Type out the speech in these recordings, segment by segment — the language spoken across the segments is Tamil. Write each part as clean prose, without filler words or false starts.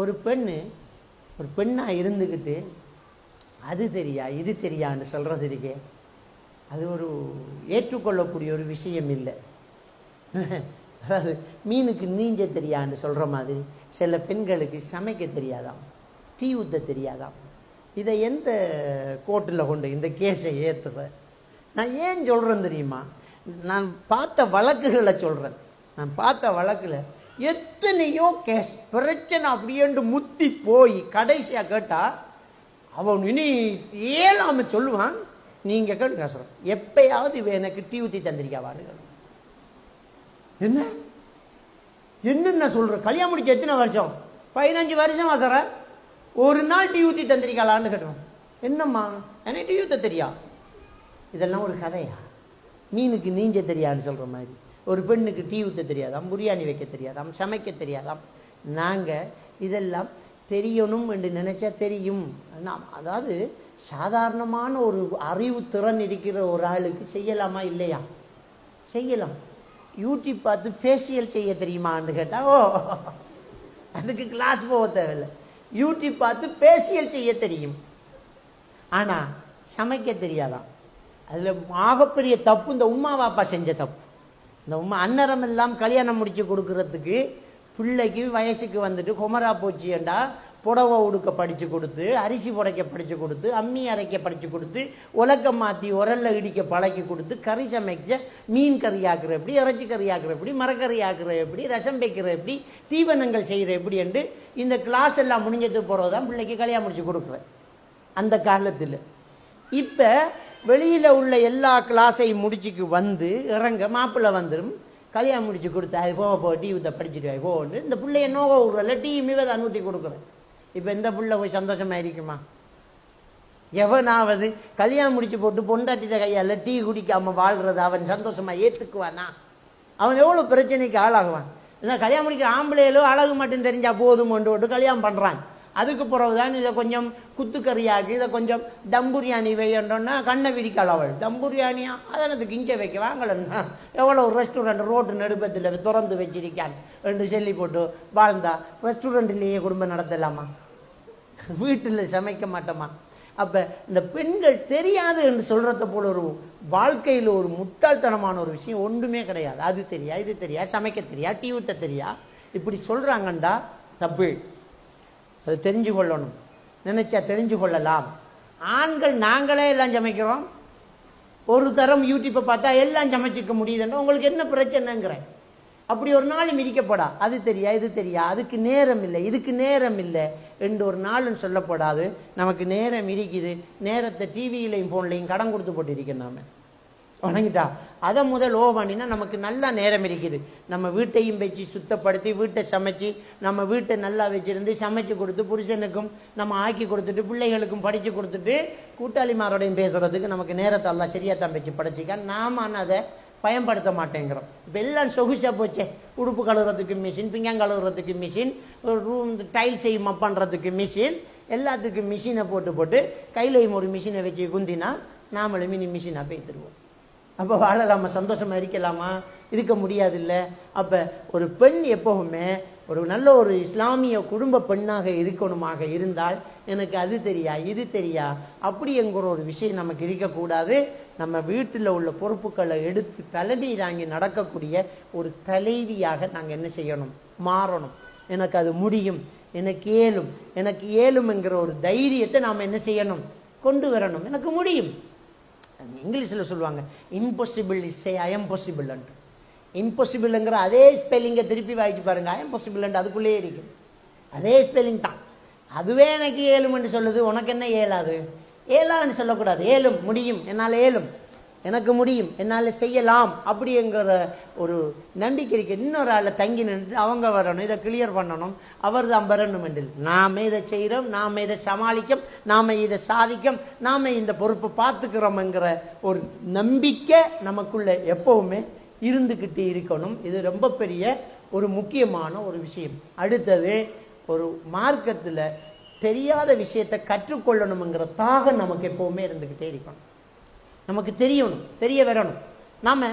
ஒரு பெண்ணாக இருந்துக்கிட்டு அது தெரியா இது தெரியான்னு சொல்கிறது இருக்கே, அது ஒரு ஏற்றுக்கொள்ளக்கூடிய ஒரு விஷயம் இல்லை. அதாவது மீனுக்கு நீஞ்ச தெரியான்னு சொல்கிற மாதிரி சில பெண்களுக்கு சமைக்க தெரியாதாம், டீ ஊற்ற தெரியாதாம். இதை எந்த கோர்ட்டில் கொண்டு இந்த கேஸை ஏற்றுற? நான் ஏன் சொல்கிறேன் தெரியுமா? நான் பார்த்த வழக்குகளை சொல்கிறேன். நான் பார்த்த வழக்கில் எத்தனையோ கேஸ் பிரச்சனை அப்படியேண்டு முத்தி போய் கடைசியாக கேட்டால் அவன் இனி ஏழாம சொல்லுவான், நீங்கள் கேட்டு பேசுகிறோம் எப்பயாவது இவ எனக்கு டீ ஊற்றி தந்திரிக்காவான்னு. என்ன என்னென்ன சொல்ற? கல்யாணம் முடிச்ச எத்தனை வருஷம்? 15 வருஷம் ஆகிற ஒரு நாள் டீ ஊற்றி தந்திரிக்கலான்னு கேட்டோம். என்னம்மா எனக்கு டீ ஊற்ற தெரியா? இதெல்லாம் ஒரு கதையா? மீனுக்கு நீஞ்ச தெரியாதுன்னு சொல்கிற மாதிரி ஒரு பெண்ணுக்கு டீ ஊற்ற தெரியாதாம், பிரியாணி வைக்க தெரியாதாம், சமைக்க தெரியாதாம். நாங்கள் இதெல்லாம் தெரியணும் என்று நினைச்சா தெரியும். அதாவது சாதாரணமான ஒரு அறிவு திறன் இருக்கிற ஒரு ஆளுக்கு செய்யலாமா இல்லையா? செய்யலாம். யூடியூப் பார்த்து ஃபேஷியல் செய்ய தெரியுமான்னு கேட்டால் ஓ அதுக்கு கிளாஸ் போக தேவையில்லை. யூடியூப் பார்த்து ஃபேஷியல் செய்ய தெரியும், ஆனால் சமைக்க தெரியாதான். அதில் ஆகப்பெரிய தப்பு இந்த உமா வாப்பா செஞ்ச தப்பு. இந்த உமா அன்னரம் எல்லாம் கல்யாணம் முடிச்சு கொடுக்கறதுக்கு பிள்ளைக்கு வயசுக்கு வந்துட்டு குமரா போச்சியண்டா புடவை உடுக்க படித்து கொடுத்து, அரிசி புடைக்க படித்து கொடுத்து, அம்மி அரைக்க படித்து கொடுத்து, உலக்கம் மாற்றி உரல்ல இடிக்க பழக்கி கொடுத்து, கறி சமைக்க மீன் கறி ஆக்குற எப்படி, இறைச்சி கறி ஆக்குற எப்படி, மரக்கறி ஆக்குற எப்படி, ரசம் வைக்கிற எப்படி, தீவனங்கள் செய்கிற எப்படி என்று இந்த கிளாஸ் எல்லாம் முடிஞ்சது போகிறதான் பிள்ளைக்கு கல்யாணம் முடிச்சு கொடுக்குறேன் அந்த காலத்தில். இப்போ வெளியில் உள்ள எல்லா கிளாஸையும் முடிச்சுக்கு வந்து இறங்க மாப்பிள்ளை வந்துடும், கல்யாணம் முடிச்சு கொடுத்தா அது போ டீ ஊற்ற படிச்சுட்டு போன்னு இந்த பிள்ளைய நோக விடுறல டீ மீதை ஊற்றி கொடுக்குறேன். இப்போ இந்த பிள்ளை போய் சந்தோஷமாக இருக்குமா? எவனாவது கல்யாணம் முடிச்சு போட்டு பொண்டாட்டிட்ட கையால் டீ குடிக்காமல் வாழ்கிறத அவன் சந்தோஷமாக ஏற்றுக்குவானா? அவன் எவ்வளோ பிரச்சனைக்கு ஆளாகுவான். இல்லை கல்யாணம் முடிக்கிற ஆம்பளையிலோ அழகு மட்டும் தெரிஞ்சால் போதும் கொண்டு கல்யாணம் பண்ணுறான். அதுக்கு பிறகுதான் இதை கொஞ்சம் குத்துக்கறியாக்கி இதை கொஞ்சம் தம் பிரியாணி வையண்டோன்னா கண்ணை விரிக்காள் அவள். தம் பிரியாணியா அதனதுக்கு இங்கே வைக்க வாங்கலன்னா எவ்வளோ ரெஸ்டாரண்ட் ரோட்டு நடுப்பத்தில் திறந்து வச்சிருக்கான் என்று சொல்லி போட்டு வாழ்ந்தா ரெஸ்டாரண்ட்லேயே குடும்பம் நடத்தலாமா? வீட்டில் சமைக்க மாட்டோமா? அப்போ இந்த பெண்கள் தெரியாது என்று சொல்கிறத போல ஒரு வாழ்க்கையில் ஒரு முட்டாள்தனமான ஒரு விஷயம் ஒன்றுமே கிடையாது. அது தெரியா இது தெரியா சமைக்க தெரியா டீ ஊற்ற தெரியா இப்படி சொல்கிறாங்கண்டா தப்பு. அது தெரிஞ்சு கொள்ளணும், நினைச்சா தெரிஞ்சு கொள்ளலாம். ஆண்கள் நாங்களே எல்லாம் சமைக்கிறோம், ஒரு தரம் யூடியூப்பை பார்த்தா எல்லாம் சமைச்சிக்க முடியுதுன்னா உங்களுக்கு என்ன பிரச்சனைங்கிறேன். அப்படி ஒரு நாள் மிதிக்கப்படா அது தெரியா இது தெரியா அதுக்கு நேரம் இல்லை இதுக்கு நேரம் இல்லை என்று ஒரு நாளும் சொல்லப்படாது. நமக்கு நேரம் இருக்குது, நேரத்தை டிவியிலையும் ஃபோன்லையும் கடன் கொடுத்து போட்டு இருக்கேன் நாம வணங்கிட்டா. அதை முதல் பண்ணினா நமக்கு நல்லா நேரம் இருக்குது. நம்ம வீட்டையும் வச்சு சுத்தப்படுத்தி வீட்டை சமைச்சு நம்ம வீட்டை நல்லா வச்சுருந்து சமைச்சு கொடுத்து புருஷனுக்கும் நம்ம ஆக்கி கொடுத்துட்டு பிள்ளைகளுக்கும் படித்து கொடுத்துட்டு கூட்டாளிமாரோடையும் பேசுகிறதுக்கு நமக்கு நேரத்தை எல்லாம் சரியாக தான் வச்சு படைச்சிக்க. நாம் ஆனால் அதை பயன்படுத்த மாட்டேங்கிறோம். இப்போ எல்லாம் சொகுசாக போச்சே, உடுப்பு கழுவுறதுக்கு மிஷின், பிங்காங் கழுவுறதுக்கு மிஷின், ரூம் டைல்ஸ் மப் பண்ணுறதுக்கு மிஷின், எல்லாத்துக்கும் மிஷினை போட்டு கையிலையும் ஒரு மிஷினை வச்சு குந்தினா நாமளும் மினி மிஷினாக போய் தருவோம். அப்போ வாழலாமா? சந்தோஷமாக இருக்கலாமா? இருக்க முடியாது இல்லை. அப்போ ஒரு பெண் எப்போவுமே ஒரு நல்ல ஒரு இஸ்லாமிய குடும்ப பெண்ணாக இருக்கணுமாக இருந்தால் எனக்கு அது தெரியா இது தெரியா அப்படிங்கிற ஒரு விஷயம் நமக்கு இருக்கக்கூடாது. நம்ம வீட்டில் உள்ள பொறுப்புகளை எடுத்து தலைவி தாங்கி நடக்கக்கூடிய ஒரு தலைவியாக நாங்கள் என்ன செய்யணும்? மாறணும். எனக்கு அது முடியும், எனக்கு ஏழும்ங்கிற ஒரு தைரியத்தை நாம் என்ன செய்யணும்? கொண்டு வரணும். எனக்கு முடியும். இங்கிலீஷில் சொல்லுவாங்க impossible is I am possible. இம்பாசிபிள்ங்கிற அதே ஸ்பெல்லிங்கை திருப்பி வாய்ச்சி பாருங்க. ஐ எம் பாசிபிள் அதுக்குள்ளேயே இருக்கும், அதே ஸ்பெல்லிங் தான். அதுவே எனக்கு ஏழும்னு சொல்லுது, உனக்கு என்ன ஏழாது? ஏழான்னு சொல்லக்கூடாது, ஏழும் முடியும், என்னால் ஏழும், எனக்கு முடியும், என்னால் செய்யலாம் அப்படிங்கிற ஒரு நம்பிக்கை இருக்கு. இன்னொரு ஆளை தங்கி நின்று அவங்க வரணும், இதை கிளியர் பண்ணணும், அவர் தான் வரணும் என்று நாம் இதை செய்கிறோம், நாம் இதை சமாளிக்கும், நாம் இதை சாதிக்கும், நாம் இந்த பொறுப்பை பார்த்துக்கிறோம்ங்கிற ஒரு நம்பிக்கை நமக்குள்ள எப்பவுமே இருந்துக்கிட்டு இருக்கணும். இது ரொம்ப பெரிய ஒரு முக்கியமான ஒரு விஷயம். அடுத்தது ஒரு மார்க்கத்தில் தெரியாத விஷயத்தை கற்றுக்கொள்ளணுங்கிற தாகம் நமக்கு எப்பவுமே இருந்துக்கிட்டே இருக்கணும். நமக்கு தெரியணும், தெரிய வரணும். நாம்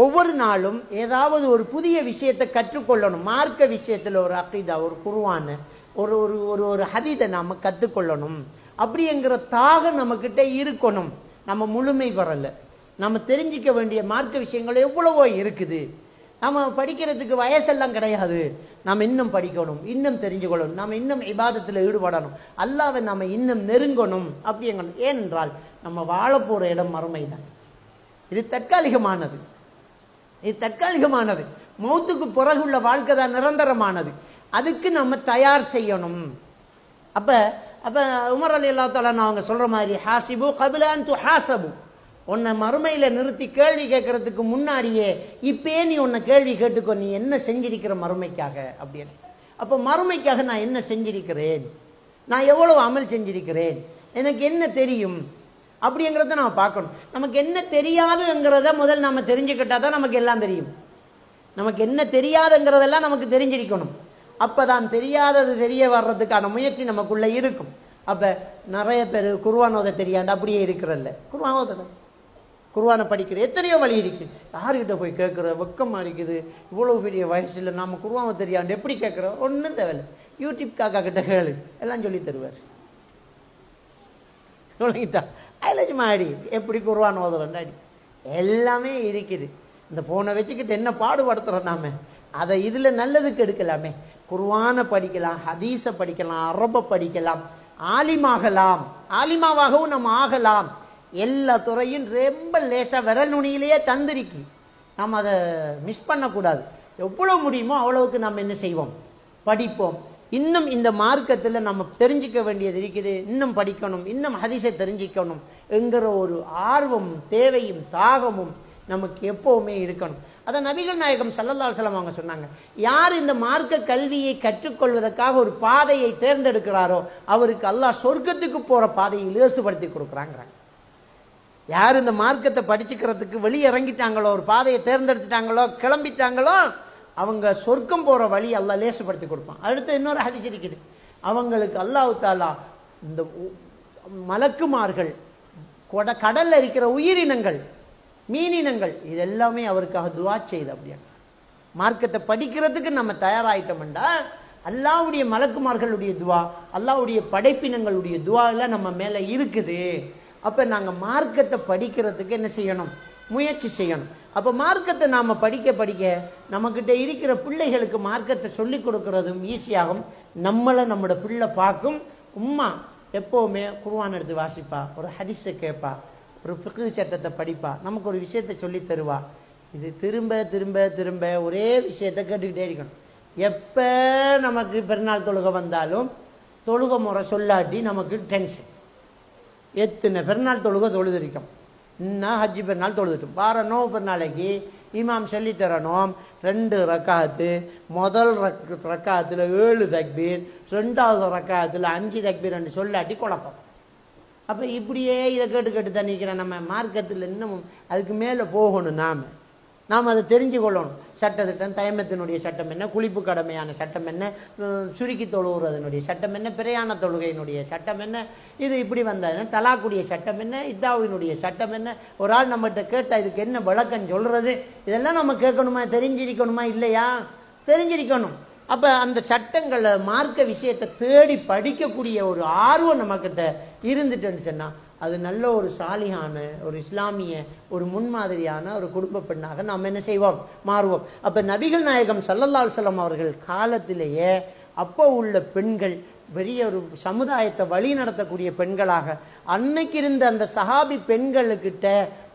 ஒவ்வொரு நாளும் ஏதாவது ஒரு புதிய விஷயத்தை கற்றுக்கொள்ளணும். மார்க்க விஷயத்தில் ஒரு அக்கீதா, ஒரு குர்ஆன், ஒரு ஒரு ஒரு ஒரு ஹதீதை நாம் கற்றுக்கொள்ளணும் அப்படிங்கிற தாகம் நம்மக்கிட்ட இருக்கணும். நம்ம முழுமை பெறல, நம்ம தெரிஞ்சிக்க வேண்டிய மார்க்க விஷயங்கள் எவ்வளவோ இருக்குது. நம்ம படிக்கிறதுக்கு வயசெல்லாம் கிடையாது. நாம் இன்னும் படிக்கணும், இன்னும் தெரிஞ்சுக்கொள்ளணும், நாம் இன்னும் இபாதத்தில் ஈடுபடணும், அல்லாஹ்வை நாம் இன்னும் நெருங்கணும் அப்படிங்கணும். ஏனென்றால் நம்ம வாழ போகிற இடம் மறுமை தான். இது தற்காலிகமானது, இது தற்காலிகமானது. மௌத்துக்கு பிறகுள்ள வாழ்க்கை தான் நிரந்தரமானது. அதுக்கு நம்ம தயார் செய்யணும். அப்போ உமர் ரலியல்லாஹு தஆலா அவங்க சொல்கிற மாதிரி ஹாசிபு கபில அன் துஹாசபு, உன்னை மறுமையில் நிறுத்தி கேள்வி கேட்கறதுக்கு முன்னாடியே இப்பயே நீ உன்னை கேள்வி கேட்டுக்கோ, நீ என்ன செஞ்சிருக்கிற மறுமைக்காக அப்படின்னு. அப்போ மறுமைக்காக நான் என்ன செஞ்சிருக்கிறேன், நான் எவ்வளோ அமல் செஞ்சிருக்கிறேன், எனக்கு என்ன தெரியும் அப்படிங்கிறத நம்ம பார்க்கணும். நமக்கு என்ன தெரியாதுங்கிறத முதல் நம்ம தெரிஞ்சுக்கிட்டா தான் நமக்கு எல்லாம் தெரியும். நமக்கு என்ன தெரியாதுங்கிறதெல்லாம் நமக்கு தெரிஞ்சிருக்கணும். அப்போ தான் தெரியாதது தெரிய வர்றதுக்கான முயற்சி நமக்குள்ளே இருக்கும். அப்போ நிறைய பேர் குர்ஆன் ஓத தெரியாண்டு அப்படியே இருக்கிறல்ல, குர்ஆன் ஓதணும், குர்ஆனை படிக்கிற எத்தனையோ வழி இருக்குது. யார்கிட்ட போய் கேட்குற, வெக்கமாக இருக்குது, இவ்வளோ பெரிய வயசில் நாம் குர்ஆனை தெரியாண்டு எப்படி கேட்குறோம்? ஒன்றும் தேவையில்லை, யூடியூப் காக்கா கிட்ட கேளு, எல்லாம் சொல்லி தருவார். சொல்லித்தான் அதில் மாடி எப்படி குர்ஆன் ஓதுறோண்டாடி எல்லாமே இருக்குது. இந்த ஃபோனை வச்சுக்கிட்டு என்ன பாடுபடுத்துகிறோம் நாம? அதை இதில் நல்லதுக்கு எடுக்கலாமே. குர்ஆனை படிக்கலாம், ஹதீஸை படிக்கலாம், அரபை படிக்கலாம், ஆலிமாகலாம், ஆலிமாவாகவும் நம்ம ஆகலாம். எல்லா துறையும் ரொம்ப லேசாக விரல் நுனியிலேயே தந்திருக்கு. நம்ம அதை மிஸ் பண்ணக்கூடாது. எவ்வளோ முடியுமோ அவ்வளவுக்கு நம்ம என்ன செய்வோம்? படிப்போம். இன்னும் இந்த மார்க்கத்தில் நம்ம தெரிஞ்சிக்க வேண்டியது இருக்குது, இன்னும் படிக்கணும், இன்னும் ஹதீஸை தெரிஞ்சிக்கணும் என்கிற ஒரு ஆர்வமும் தேவையும் தாகமும் நமக்கு எப்போவுமே இருக்கணும். அதை நபிகள் நாயகம் ஸல்லல்லாஹு அலைஹி வஸல்லம் அவங்க சொன்னாங்க, யார் இந்த மார்க்க கல்வியை கற்றுக்கொள்வதற்காக ஒரு பாதையை தேர்ந்தெடுக்கிறாரோ அவருக்கு அல்லாஹ் சொர்க்கத்துக்கு போகிற பாதையை லேசுபடுத்தி கொடுக்குறாங்கிறாங்க. யார் இந்த மார்க்கத்தை படிச்சுக்கிறதுக்கு வெளியே இறங்கிட்டாங்களோ, ஒரு பாதையை தேர்ந்தெடுத்துட்டாங்களோ, கிளம்பிட்டாங்களோ, அவங்க சொர்க்கம் போகிற வழி அல்லாஹ் லேசுபடுத்தி கொடுப்பான். அடுத்து இன்னொரு ஹதீஸ் இருக்குது, அவங்களுக்கு அல்லாஹ் தஆலா இந்த மலக்குமார்கள், கடல்ல இருக்கிற உயிரினங்கள், மீனினங்கள், இது எல்லாமே அவருக்காக துஆ செய்யுது. அப்படியே மார்க்கத்தை படிக்கிறதுக்கு நம்ம தயாராகிட்டோம்டா அல்லாஹ்வுடைய மலக்குமார்களுடைய துஆ, அல்லாஹ்வுடைய படைப்பினங்களுடைய துஆ எல்லாம் நம்ம மேலே இருக்குது. அப்போ நாங்கள் மார்க்கத்தை படிக்கிறதுக்கு என்ன செய்யணும்? முயற்சி செய்யணும். அப்போ மார்க்கத்தை நாம் படிக்க படிக்க நம்மக்கிட்ட இருக்கிற பிள்ளைகளுக்கு மார்க்கத்தை சொல்லிக் கொடுக்கறதும் ஈஸியாகும். நம்மளை நம்மளோட பிள்ளை பார்க்கும், உம்மா எப்போவுமே குர்ஆன் எடுத்து வாசிப்பா, ஒரு ஹதீஸை கேட்பா, ஒரு ஃபிக்ஹ் சட்டத்தை படிப்பா, நமக்கு ஒரு விஷயத்தை சொல்லி தருவா. இது திரும்ப திரும்ப திரும்ப ஒரே விஷயத்தை கேட்டுக்கிட்டே இருக்கணும். எப்போ நமக்கு பெருநாள் தொழுகை வந்தாலும் தொழுகை முறை சொல்லாட்டி நமக்கு டென்ஷன். எத்தனை பெருநாள் தொழுகை தொழுதிருக்கோம், இன்னும் ஹஜ்ஜி பெருநாள் தொழுதுட்டோம். வார நோவு பெருநாளைக்கு இமாம் சொல்லி தரணும் 2 ரக்காத்து, முதல் ரக்காத்தில் 7 தக்பீர், 2வது ரக்காத்தில் 5 தக்பீர் என்று சொல்லாட்டி குழப்பம். அப்போ இப்படியே இதை கேட்டு கேட்டு தான் நிற்கிறேன். நம்ம மார்க்கத்தில் இன்னும் அதுக்கு மேலே போகணும். நாம் அதை தெரிஞ்சு கொள்ளணும். சட்டத்திட்டம், தயமத்தினுடைய சட்டம் என்ன, குளிப்பு கடமையான சட்டம் என்ன, சுருக்கி தொழுகிறதனுடைய சட்டம் என்ன, பிரயாண தொழுகையினுடைய சட்டம் என்ன, இது இப்படி வந்தது தலாக்குடைய சட்டம் என்ன, இத்தாவினுடைய சட்டம் என்ன, ஒரு ஆள் நம்மகிட்ட கேட்டால் இதுக்கு என்ன விளக்கம் சொல்கிறது, இதெல்லாம் நம்ம கேட்கணுமா, தெரிஞ்சிருக்கணுமா? இல்லையா? தெரிஞ்சிருக்கணும். அப்போ அந்த சட்டங்களை, மார்க்க விஷயத்தை தேடி படிக்கக்கூடிய ஒரு ஆர்வம் நம்மக்கிட்ட இருந்துட்டுன்னு சொன்னால் அது நல்ல ஒரு சாலிஹான, ஒரு இஸ்லாமிய, ஒரு முன்மாதிரியான ஒரு குடும்ப பெண்ணாக நாம் என்ன செய்வோம்? மாறுவோம். அப்போ நபிகள் நாயகம் ஸல்லல்லாஹு அலைஹி வஸல்லம் அவர்கள் காலத்திலேயே அப்போ உள்ள பெண்கள் பெரிய ஒரு சமுதாயத்தை வழி நடத்தக்கூடிய பெண்களாக, அன்னைக்கு இருந்த அந்த சஹாபி பெண்களுக்கிட்ட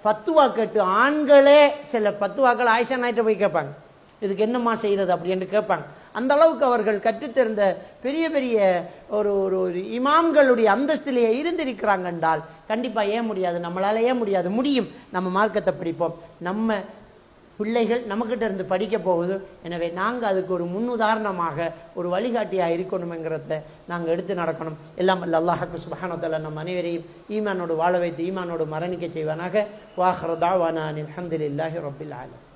ஃபத்துவா கேட்டு ஆண்களே சில ஃபத்துவாக்கள் ஆயிஷா நாயிட்ட போய் கேட்பாங்க, இதுக்கு என்னம்மா செய்கிறது அப்படின்னு கேட்பாங்க. அந்த அளவுக்கு அவர்கள் கற்றுத்தெரிந்த பெரிய பெரிய ஒரு ஒரு ஒரு இமாம்களுடைய அந்தஸ்திலேயே இருந்திருக்கிறாங்க என்றால் கண்டிப்பாக ஏன் முடியாது? நம்மளால் ஏன் முடியாது? முடியும். நம்ம மார்க்கத்தை படிப்போம். நம்ம பிள்ளைகள் நம்மக்கிட்ட இருந்து படிக்க போகுது. எனவே நாங்கள் அதுக்கு ஒரு முன்னுதாரணமாக, ஒரு வழிகாட்டியாக இருக்கணுங்கிறத நாங்கள் எடுத்து நடக்கணும். எல்லாம் அல்லாஹ் சுப்ஹானஹு வ தஆலா நம் அனைவரையும் ஈமானோடு வாழ வைத்து ஈமானோடு மரணிக்க செய்வானாக. வாஹிரு தாவானா அல்ஹம்துலில்லாஹி ரப்பில் ஆலமீன்.